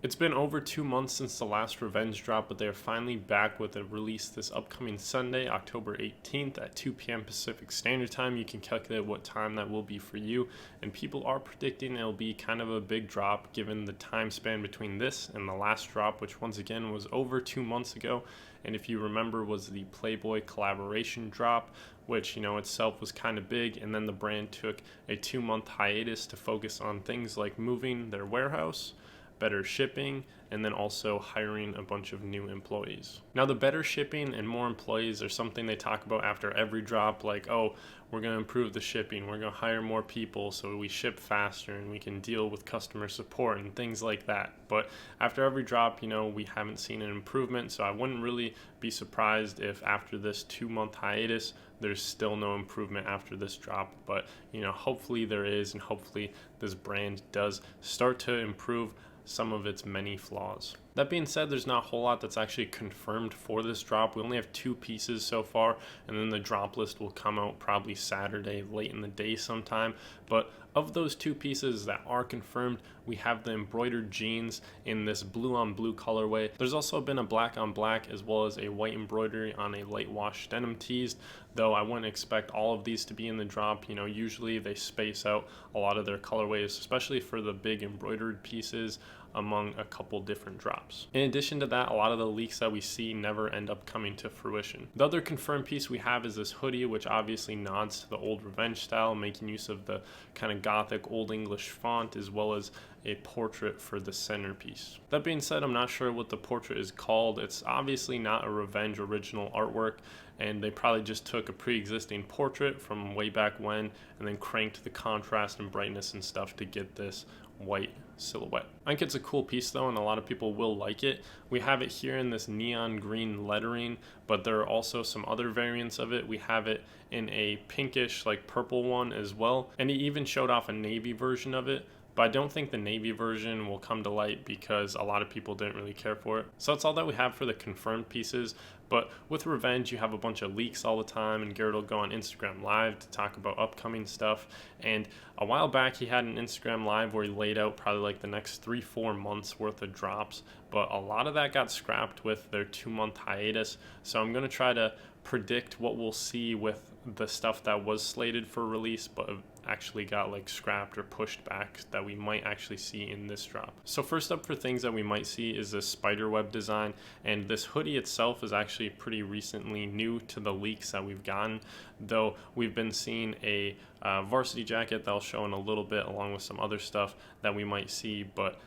It's been over 2 months since the last Revenge drop, but they're finally back with a release this upcoming Sunday, October 18th at 2 p.m. Pacific Standard Time. You can calculate what time that will be for you, and people are predicting it'll be kind of a big drop given the time span between this and the last drop, which once again was over 2 months ago. And if you remember, was the Playboy collaboration drop, which itself was kind of big, and then the brand took a 2-month hiatus to focus on things like moving their warehouse, better shipping, and then also hiring a bunch of new employees. Now, the better shipping and more employees are something they talk about after every drop, like, oh, we're going to improve the shipping, we're going to hire more people so we ship faster and we can deal with customer support and things like that. But after every drop, we haven't seen an improvement, so I wouldn't really be surprised if after this 2-month hiatus, there's still no improvement after this drop. But hopefully there is, and hopefully this brand does start to improve some of its many flaws. That being said, there's not a whole lot that's actually confirmed for this drop. We only have 2 pieces so far, and then the drop list will come out probably Saturday late in the day sometime. But of those 2 pieces that are confirmed, we have the embroidered jeans in this blue on blue colorway. There's also been a black on black as well as a white embroidery on a light wash denim tees, though I wouldn't expect all of these to be in the drop. Usually they space out a lot of their colorways, especially for the big embroidered pieces, among a couple different drops. In addition to that, a lot of the leaks that we see never end up coming to fruition. The other confirmed piece we have is this hoodie, which obviously nods to the old Revenge style, making use of the kind of gothic old English font, as well as a portrait for the centerpiece. That being said, I'm not sure what the portrait is called. It's obviously not a Revenge original artwork, and they probably just took a pre-existing portrait from way back when and then cranked the contrast and brightness and stuff to get this white silhouette. I think it's a cool piece though, and a lot of people will like it. We have it here in this neon green lettering, but there are also some other variants of it. We have it in a pinkish, like purple one as well, and he even showed off a navy version of it. But I don't think the navy version will come to light because a lot of people didn't really care for it. So that's all that we have for the confirmed pieces. But with Revenge, you have a bunch of leaks all the time, and Garrett will go on Instagram Live to talk about upcoming stuff. And a while back, he had an Instagram Live where he laid out probably like the next 3-4 months worth of drops. But a lot of that got scrapped with their 2-month hiatus. So I'm going to try to predict what we'll see with the stuff that was slated for release but actually got like scrapped or pushed back that we might actually see in this drop. So first up for things that we might see is this spiderweb design, and this hoodie itself is actually pretty recently new to the leaks that we've gotten, though we've been seeing a varsity jacket that I'll show in a little bit along with some other stuff that we might see. But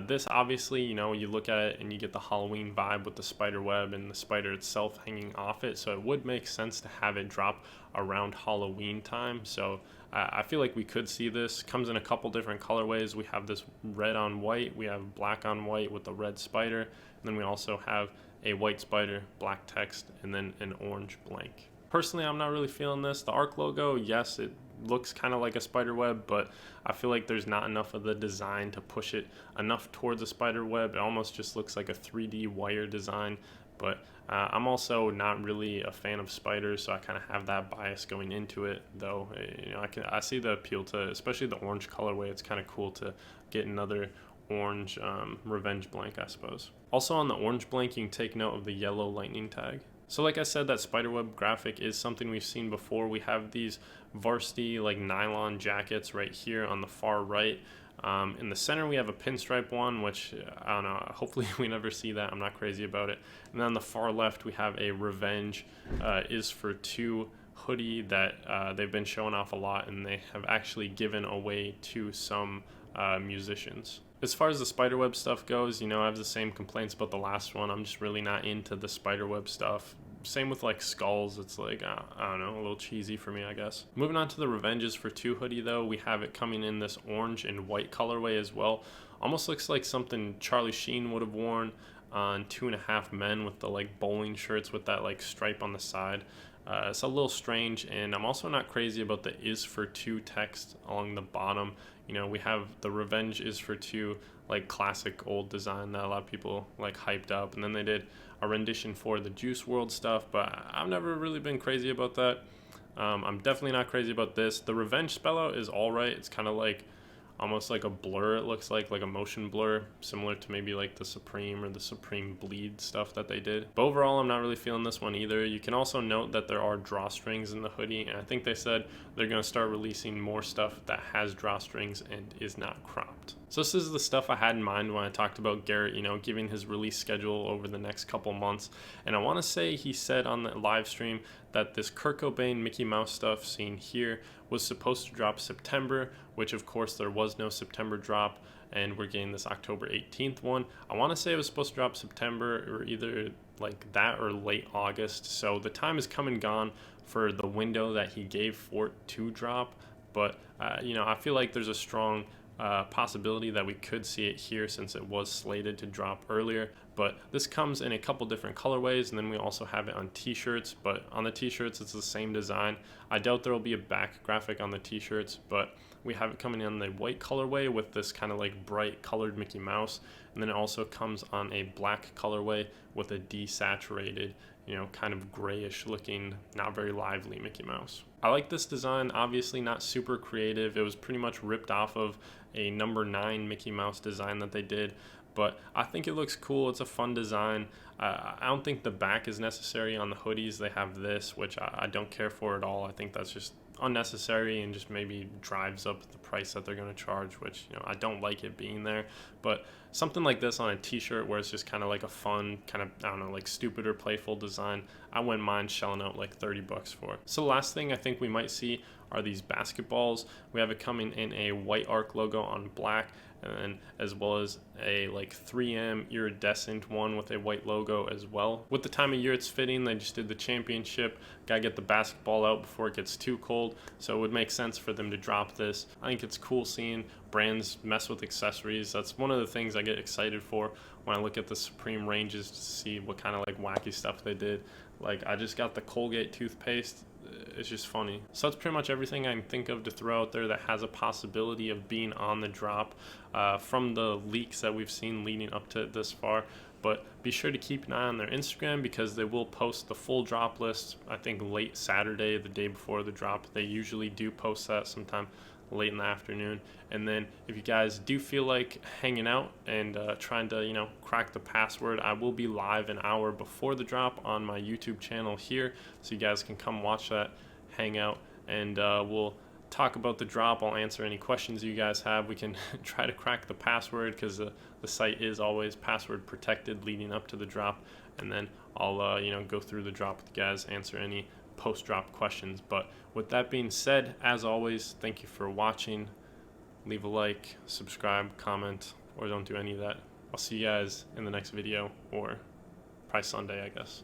this obviously, you look at it and you get the Halloween vibe with the spider web and the spider itself hanging off it, so it would make sense to have it drop around Halloween time. So I feel like we could see this. Comes in a couple different colorways. We have this red on white, we have black on white with the red spider, and then we also have a white spider, black text, and then an orange blank. Personally, I'm not really feeling this. The ARC logo, yes, it looks kind of like a spider web, but I feel like there's not enough of the design to push it enough towards a spider web. It almost just looks like a 3D wire design. But I'm also not really a fan of spiders, so I kind of have that bias going into it. Though I see the appeal to, especially the orange colorway. It's kind of cool to get another orange Revenge blank, I suppose. Also on the orange blank, you can take note of the yellow lightning tag. So like I said, that spiderweb graphic is something we've seen before. We have these varsity like nylon jackets right here on the far right. In the center, we have a pinstripe one, which I don't know, hopefully we never see that. I'm not crazy about it. And then on the far left, we have a Revenge is for 2 hoodie that they've been showing off a lot, and they have actually given away to some musicians. As far as the spiderweb stuff goes, I have the same complaints about the last one. I'm just really not into the spiderweb stuff. Same with like skulls. It's like, I don't know, a little cheesy for me, I guess. Moving on to the Revenges for 2 hoodie though, we have it coming in this orange and white colorway as well. Almost looks like something Charlie Sheen would have worn on 2.5 Men with the like bowling shirts with that like stripe on the side. It's a little strange, and I'm also not crazy about the is for 2 text along the bottom. We have the Revenge is for 2, like classic old design that a lot of people like hyped up, and then they did a rendition for the Juice WRLD stuff, but I've never really been crazy about that. I'm definitely not crazy about this. The Revenge spell out is alright. It's kind of like almost like a blur. It looks like a motion blur, similar to maybe like the Supreme or the Supreme Bleed stuff that they did. But overall, I'm not really feeling this one either. You can also note that there are drawstrings in the hoodie, and I think they said they're going to start releasing more stuff that has drawstrings and is not cropped. So this is the stuff I had in mind when I talked about Garrett, giving his release schedule over the next couple months. And I want to say he said on the live stream that this Kurt Cobain Mickey Mouse stuff seen here was supposed to drop September, which of course there was no September drop, and we're getting this October 18th one. I want to say it was supposed to drop September or either like that or late August. So the time is come and gone for the window that he gave for it to drop. But, I feel like there's a strong possibility that we could see it here since it was slated to drop earlier. But this comes in a couple different colorways, and then we also have it on t-shirts. But on the t-shirts, it's the same design. I doubt there will be a back graphic on the t-shirts, but we have it coming in the white colorway with this kind of like bright colored Mickey Mouse. And then it also comes on a black colorway with a desaturated, kind of grayish looking, not very lively Mickey Mouse. I like this design, obviously not super creative. It was pretty much ripped off of a number 9 Mickey Mouse design that they did, but I think it looks cool. It's a fun design. I don't think the back is necessary on the hoodies. They have this, which I don't care for at all. I think that's just unnecessary and just maybe drives up the price that they're going to charge, which I don't like it being there. But something like this on a t-shirt where it's just kind of like a fun kind of, I don't know, like stupid or playful design, I wouldn't mind shelling out like $30 for. So the last thing I think we might see are these basketballs. We have it coming in a white arc logo on black, and then as well as a like 3M iridescent one with a white logo as well. With the time of year it's fitting, they just did the championship. Gotta get the basketball out before it gets too cold, so it would make sense for them to drop this. I think it's cool seeing brands mess with accessories. That's one of the things I get excited for when I look at the Supreme ranges, to see what kind of like wacky stuff they did. Like I just got the Colgate toothpaste. It's just funny. So that's pretty much everything I can think of to throw out there that has a possibility of being on the drop from the leaks that we've seen leading up to this far. But be sure to keep an eye on their Instagram, because they will post the full drop list, I think late Saturday, the day before the drop. They usually do post that sometime late in the afternoon. And then if you guys do feel like hanging out and trying to crack the password, I will be live an hour before the drop on my YouTube channel here, so you guys can come watch that, hang out, and we'll talk about the drop. I'll answer any questions you guys have. We can try to crack the password, because the site is always password protected leading up to the drop, and then I'll go through the drop with you guys, answer any post-drop questions. But with that being said, as always, thank you for watching. Leave a like, subscribe, comment, or don't do any of that. I'll see you guys in the next video, or probably Sunday, I guess.